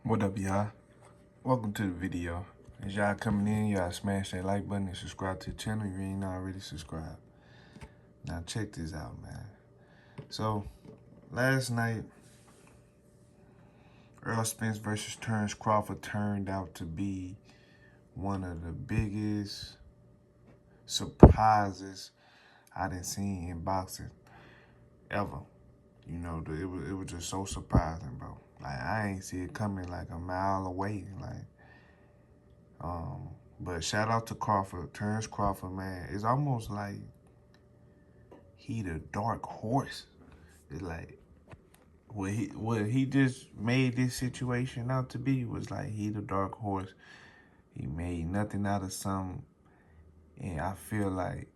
What up, y'all? Welcome to the video. As y'all coming in, y'all smash that like button and subscribe to the channel if you ain't already subscribed. Now check this out, man. So, last night, Errol Spence versus Terence Crawford turned out to be one of the biggest surprises I done seen in boxing ever. You know, it was just so surprising, bro. Like, I ain't see it coming like a mile away. But shout out to Crawford, Terence Crawford, man. It's almost like he the dark horse. It's like what he just made this situation out to be was like he the dark horse. He made nothing out of something, and I feel like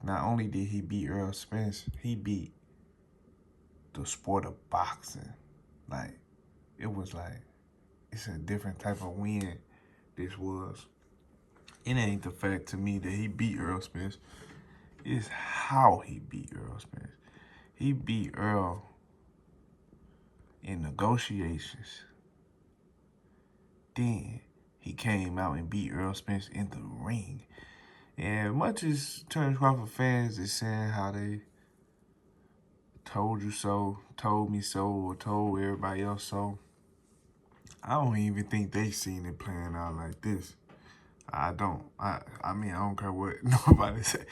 not only did he beat Errol Spence, he beat the sport of boxing. Like it was like it's a different type of win. This was. It ain't the fact to me that he beat Errol Spence. It's how he beat Errol Spence. He beat Earl in negotiations. Then he came out and beat Errol Spence in the ring. And much as Terence Crawford fans is saying how they told you so, told me so, or told everybody else so, I don't even think they seen it playing out like this. I don't. I mean, I don't care what nobody say.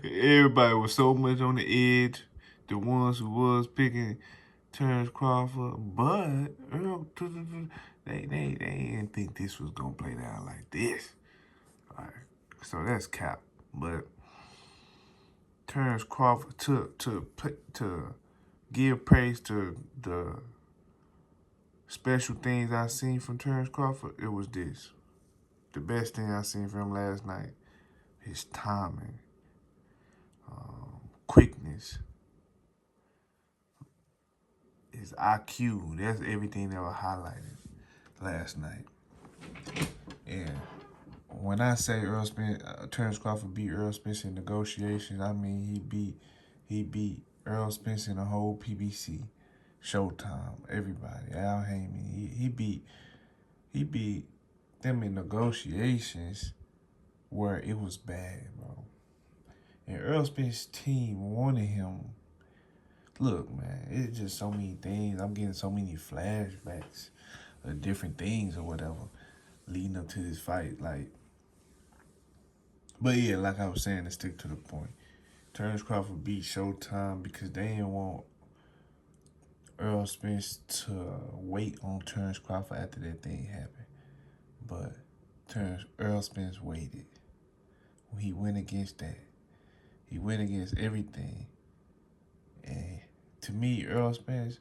Everybody was so much on the edge. The ones who was picking Terence Crawford, but Earl, they didn't think this was gonna play down like this. All right, so that's cap. But Terence Crawford to give praise to the special things I seen from Terence Crawford. It was this. The best thing I seen from him last night, his timing, quickness, his IQ. That's everything that was highlighted last night. And when I say Terence Crawford beat Errol Spence in negotiations, I mean he beat Errol Spence in the whole PBC, Showtime, everybody, Al Heyman. He beat them in negotiations where it was bad, bro. And Errol Spence's team wanted him. Look, man, it's just so many things. I'm getting so many flashbacks of different things or whatever leading up to this fight. But yeah, like I was saying, to stick to the point. Terence Crawford beat Showtime because they didn't want Errol Spence to wait on Terence Crawford after that thing happened. But Errol Spence waited. He went against that. He went against everything. And to me, Errol Spence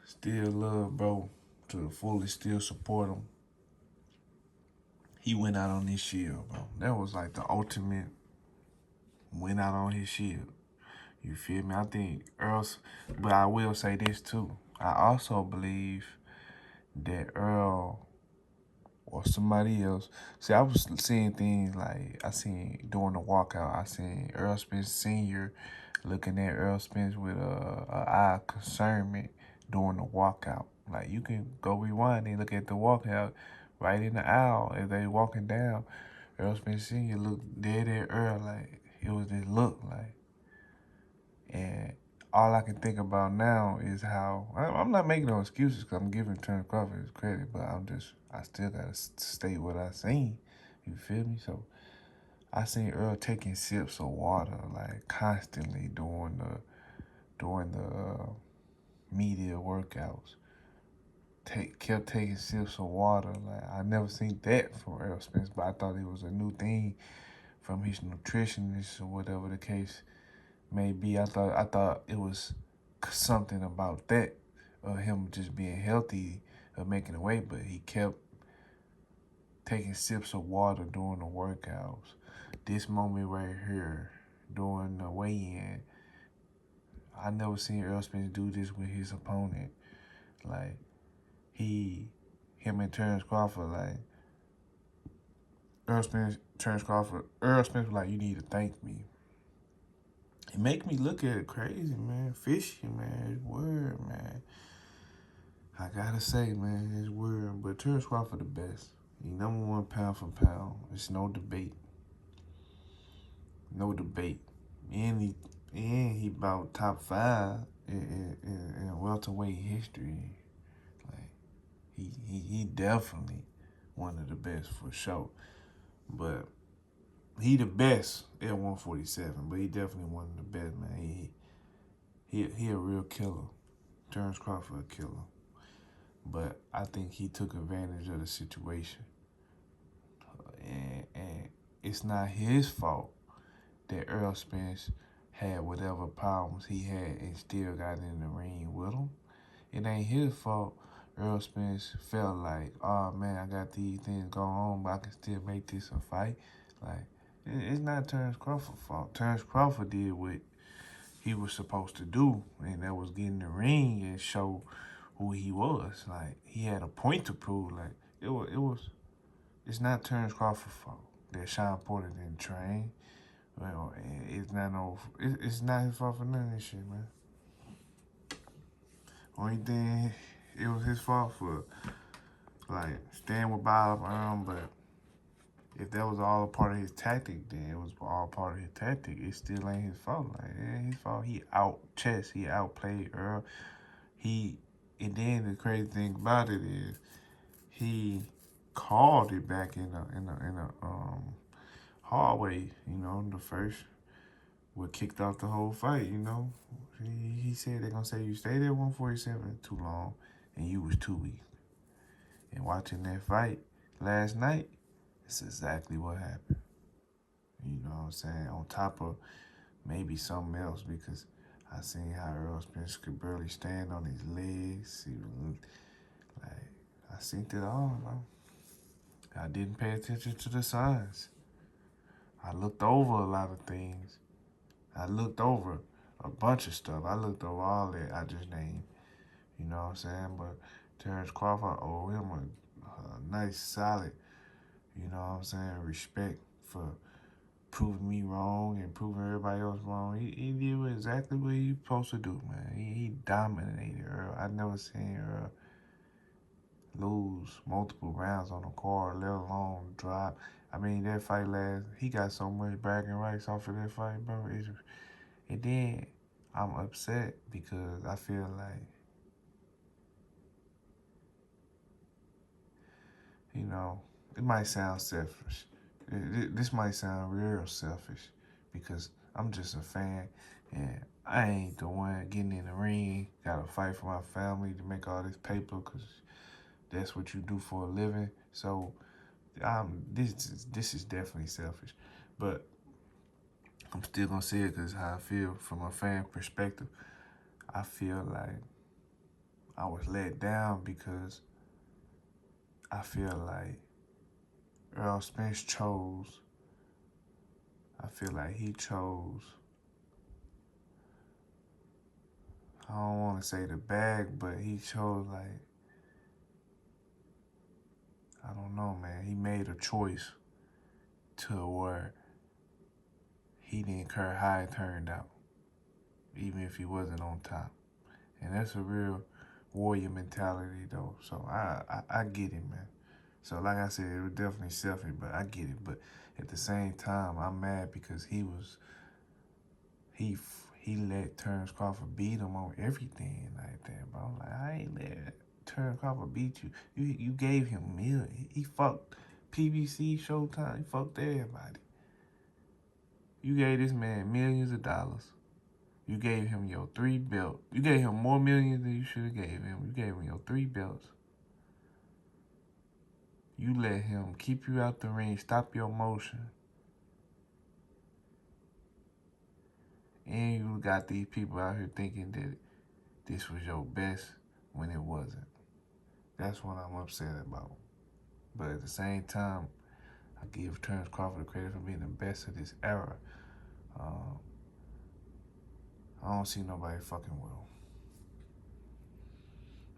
still love bro to the fullest, still support him. He went out on his shield, bro. That was like the ultimate went out on his shield. You feel me? I think but I will say this too. I also believe that Earl or somebody else. See, I was seeing things like I seen during the walkout. I seen Errol Spence Sr. looking at Errol Spence with a eye of concernment during the walkout. Like you can go rewind and look at the walkout right in the aisle as they walking down. Errol Spence Sr. looked dead at Earl like it was this look like. And all I can think about now is how I'm not making no excuses because I'm giving Terence Crawford his credit, but I still gotta state what I seen. You feel me? So I seen Earl taking sips of water like constantly during the media workouts. Kept taking sips of water. Like I never seen that from Errol Spence, but I thought it was a new thing from his nutritionist or whatever the case maybe. I thought it was something about that, him just being healthy, making a weight, but he kept taking sips of water during the workouts. This moment right here, during the weigh-in, I never seen Errol Spence do this with his opponent. Like, him and Terence Crawford, like, Errol Spence was like, you need to thank me. It make me look at it crazy, man. Fishy, man. Word, man. I gotta say, man, it's weird, but Terence Crawford the best. He #1 pound for pound. It's no debate. No debate. And he about top 5 in welterweight history. Like he definitely one of the best for sure. But he the best at 147. But he definitely one of the best, man. He a real killer. Terence Crawford a killer. But I think he took advantage of the situation. And it's not his fault that Errol Spence had whatever problems he had and still got in the ring with him. It ain't his fault Errol Spence felt like, oh man, I got these things going on, but I can still make this a fight. Like, it's not Terence Crawford's fault. Terence Crawford did what he was supposed to do, and that was get in the ring and show who he was. Like, he had a point to prove. Like, it's not Terence Crawford's fault that Sean Porter didn't train. Well, it's not his fault for none of this shit, man. Only thing it was his fault for, like, staying with Bob but if that was all a part of his tactic, then it was all part of his tactic. It still ain't his fault. Like, it ain't his fault. He he outplayed Earl. And then the crazy thing about it is, he called it back in a hallway. The first what kicked off the whole fight. He said they're gonna say you stayed at 147 too long, and you was too weak. And watching that fight last night, it's exactly what happened. You know what I'm saying? On top of maybe something else, because I seen how Errol Spence could barely stand on his legs. I seen it all, bro. I didn't pay attention to the signs. I looked over a lot of things. I looked over a bunch of stuff. I looked over all that I just named. You know what I'm saying? But Terence Crawford, I owe him a nice, solid, you know what I'm saying, respect for proving me wrong and proving everybody else wrong. He did exactly what he was supposed to do, man. He dominated Earl. I never seen Earl lose multiple rounds on the card, let alone drop. I mean, that fight he got so much bragging rights off of that fight, bro. And then I'm upset because I feel like, it might sound selfish. This might sound real selfish because I'm just a fan and I ain't the one getting in the ring. Got to fight for my family to make all this paper because that's what you do for a living. So this is definitely selfish. But I'm still going to say it because how I feel from a fan perspective. I feel like I was let down because I feel like Errol Spence I feel like he chose, I don't want to say the bag, but he chose, like, I don't know, man. He made a choice to where he didn't care how it turned out, even if he wasn't on top. And that's a real warrior mentality, though. So I get it, man. So like I said, it was definitely selfish, but I get it. But at the same time, I'm mad because he let Terence Crawford beat him on everything like that, bro. Like, I ain't let Terence Crawford beat you. You gave him millions. He fucked PBC, Showtime. He fucked everybody. You gave this man millions of dollars. You gave him your 3 belts. You gave him more millions than you should have gave him. You gave him your 3 belts. You let him keep you out the ring, stop your motion. And you got these people out here thinking that this was your best when it wasn't. That's what I'm upset about. But at the same time, I give Terence Crawford credit for being the best of this era. I don't see nobody fucking with him.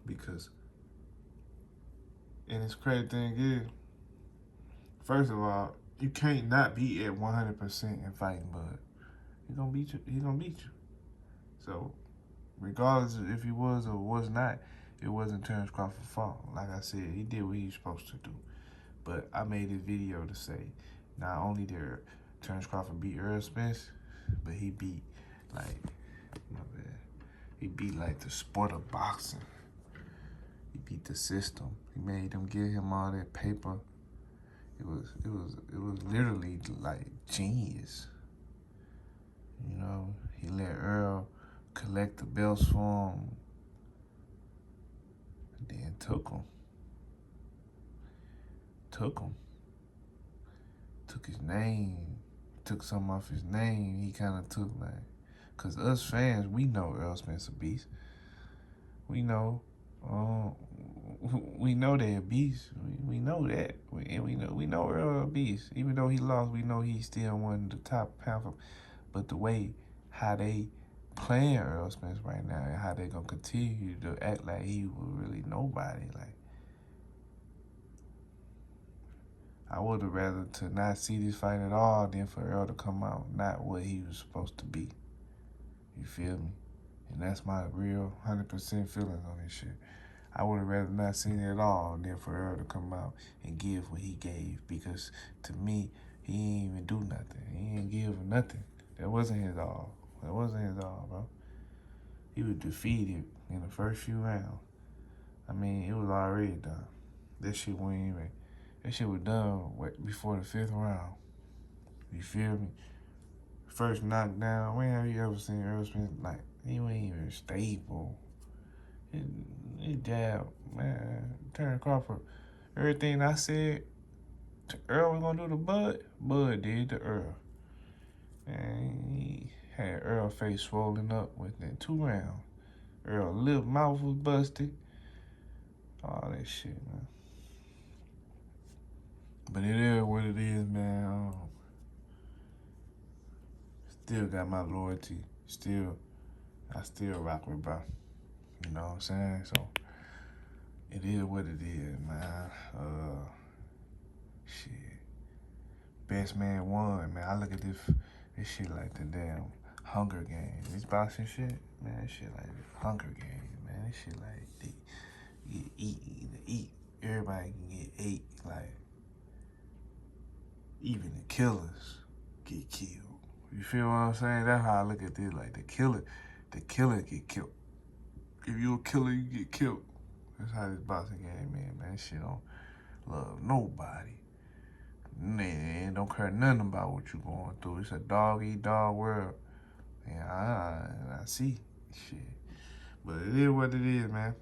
Because, and this crazy thing is, first of all, you can't not be at 100% in fighting, but he's gonna beat you. He's gonna beat you. So, regardless of if he was or was not, it wasn't Terence Crawford's fault. Like I said, he did what he was supposed to do. But I made this video to say, not only did Terence Crawford beat Errol Spence, but he beat, like, he beat, like, the sport of boxing. He beat the system. He made them give him all that paper. It was literally, like, genius. You know, he let Errol collect the belts for him, and then took him. Took his name, took something off his name. He kind of took, like, because us fans, we know Errol Spence a beast. We know, we know they're a beast. We know that. We know Errol a beast. Even though he lost, we know he's still one of the top pound. But the way how they playing Errol Spence right now and how they gonna continue to act like he was really nobody, like, I would have rather to not see this fight at all than for Errol to come out not what he was supposed to be. You feel me? And that's my real 100% feelings on this shit. I would have rather not seen it at all than for Errol to come out and give what he gave, because to me, he ain't even do nothing. He ain't give nothing. That wasn't his all. That wasn't his all, bro. He was defeated in the first few rounds. I mean, it was already done. That shit was done before the 5th round. You feel me? First knockdown. When have you ever seen Errol Spence, like, he wasn't even stable? His jab, man, Terence Crawford. Everything I said to Errol was gonna do to Bud did to Errol. And he had Errol's face swollen up within 2 rounds. Errol's lip, mouth was busted. All that shit, man. But it is what it is, man. Still got my loyalty. I still rock with bro. You know what I'm saying? So, it is what it is, man. Shit. Best man won, man. I look at this shit like the damn Hunger Games. This boxing shit, man, this shit like the Hunger Games, man. This shit like you eat. Everybody can get ate. Like, even the killers get killed. You feel what I'm saying? That's how I look at this. Like, the killer get killed. If you a killer, you get killed. That's how this boxing game is, man. This shit don't love nobody. Man, don't care nothing about what you going through. It's a dog-eat-dog world. And I see shit. But it is what it is, man.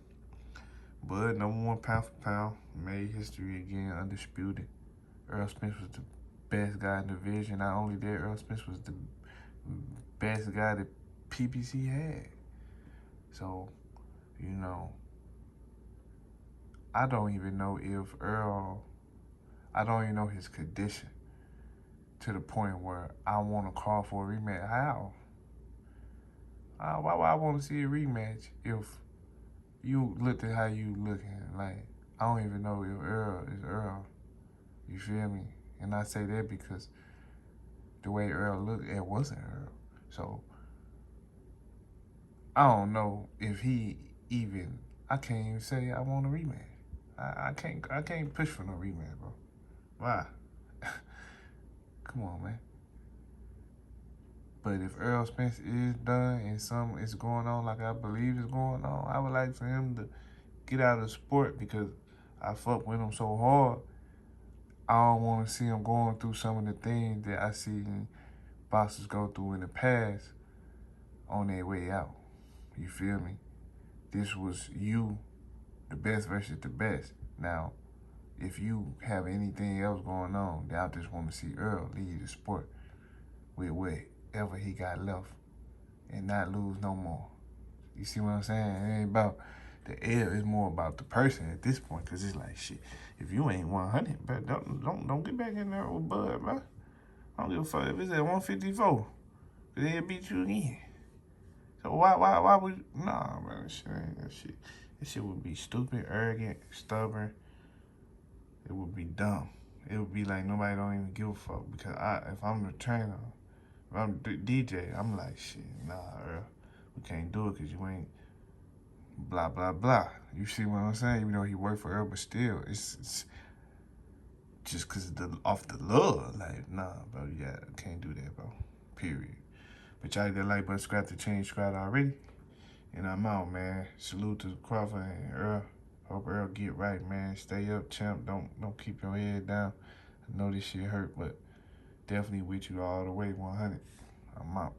Bud, #1 pound for pound. Made history again, undisputed. Errol Spence was the best guy in the division. Not only that, Errol Spence was the best guy that PBC had. So, you know, I don't even know if Errol, I don't even know his condition to the point where I want to call for a rematch. How? Why would I want to see a rematch if you looked at how you looking? Like, I don't even know if Errol is Errol. You feel me? And I say that because the way Errol looked, it wasn't Errol. So, I don't know if he even, I can't even say I want a rematch. I can't push for no rematch, bro. Why? Come on, man. But if Errol Spence is done and something is going on like I believe is going on, I would like for him to get out of the sport, because I fuck with him so hard. I don't want to see him going through some of the things that I seen boxers go through in the past on their way out. You feel me? This was you, the best versus the best. Now, if you have anything else going on, then I just want to see Errol leave the sport with whatever he got left and not lose no more. You see what I'm saying? It ain't about the L, it's more about the person at this point, because it's like, shit, if you ain't 100, bro, don't get back in there with Bud, bro. I don't give a fuck if it's at 154, because they'll beat you again. So why would, nah, man, that shit would be stupid, arrogant, stubborn. It would be dumb. It would be like nobody don't even give a fuck, because if I'm the trainer, if I'm the DJ, I'm like, shit, nah, Earl, we can't do it because you ain't blah, blah, blah. You see what I'm saying? Even though he worked for Errol, but still, it's just because off the love. Like, nah, bro, yeah, can't do that, bro. Period. But y'all hit that like button, subscribe to Change Squad already. And I'm out, man. Salute to Crawford and Earl. Hope Earl get right, man. Stay up, champ. Don't keep your head down. I know this shit hurt, but definitely with you all the way, 100. I'm out.